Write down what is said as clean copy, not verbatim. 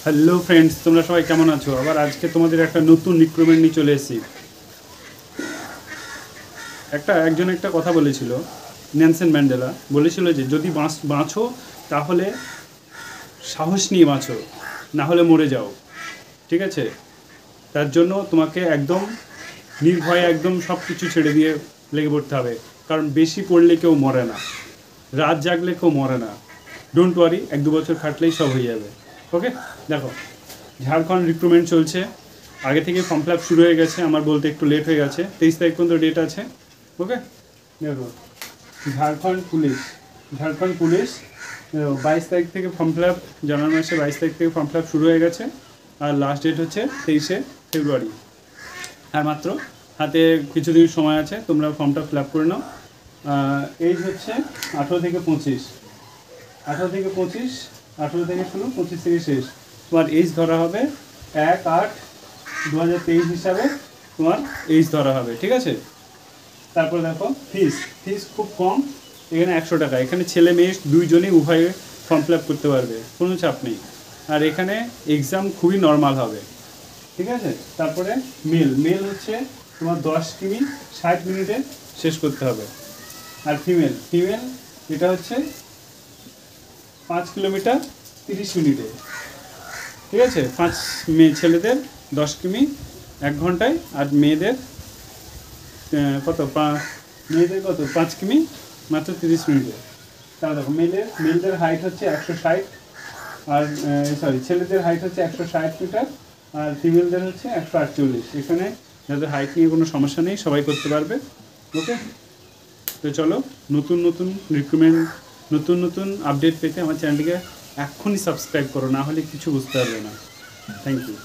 Hello friends, তোমরা সবাই কেমন আছো? আবার আজকে তোমাদের একটা নতুন রিক্রুটমেন্ট নিয়ে চলে এসেছি। একজন একটা কথা বলেছিল, নেলসন ম্যান্ডেলা বলেছিল যে যদি বাঁচো তাহলে সাহস নিয়ে বাঁচো, না হলে মরে যাও। ঠিক আছে, তার জন্য তোমাকে একদম নির্ভয়ে একদম সব কিছু ছেড়ে দিয়ে লেগে পড়তে হবে, কারণ বেশি পড়লে কেউ মরে না, রাত জাগলে কেউ মরে না। ডোন্ট ওয়ারি, 1-2 বছর খাটলেই সব হয়ে যাবে। ওকে, দেখো ঝাড়খণ্ড রিক্রুটমেন্ট চলছে, আগে থেকে ফর্ম ফিল আপ শুরু হয়ে গেছে, আমার বলতে একটু লেট হয়ে গেছে, 23 তারিখ পর্যন্ত ডেট আছে। ওকে, দেখো ঝাড়খণ্ড পুলিশ 22 তারিখ থেকে ফর্ম ফিল আপ, জানুয়ারি মাসে 22 তারিখ থেকে ফর্ম ফিল আপ শুরু হয়ে গেছে, আর লাস্ট ডেট হচ্ছে 23শে ফেব্রুয়ারি। আর মাত্র হাতে কিছুদিন সময় আছে, তোমরা ফর্মটা ফিল আপ করে নাও। এজ হচ্ছে 18 থেকে 25, 18 থেকে 25, 18 থেকে শুরু, 25 থেকে শেষ। তোমার এজ ধরা হবে 1/8/2023 হিসাবে তোমার এজ ধরা হবে, ঠিক আছে? তারপর দেখো ফিস খুব কম, এখানে 100 টাকা। এখানে ছেলে মেয়ে দুইজনেই উভয়ে ফর্ম ফিল আপ করতে পারবে, কোনো চাপ নেই। আর এখানে এক্সাম খুবই নর্মাল হবে, ঠিক আছে? তারপরে মেল হচ্ছে তোমার 10 কিমি 60 মিনিটে শেষ করতে হবে। আর ফিমেল এটা হচ্ছে 5 কিলোমিটার 30 মিনিটে, ঠিক আছে? ছেলেদের 10 কিমি 1 ঘন্টায়, আর মেয়েদের কত 5 কিমি মাত্র 30 মিনিটে। তাহলে দেখো মেলদের হাইট হচ্ছে 160, আর ছেলেদের হাইট হচ্ছে 160 মিটার, আর ফিমেলদের হচ্ছে 148। এখানে যাদের হাইট নিয়ে কোনো সমস্যা নেই, সবাই করতে পারবে। ওকে, তো চলো, নতুন রিক্রুটমেন্ট, নতুন আপডেট পেতে আমার চ্যানেলটিকে এক্ষুনি সাবস্ক্রাইব করো, না হলে কিছু বুঝতে পারবে না। Thank you.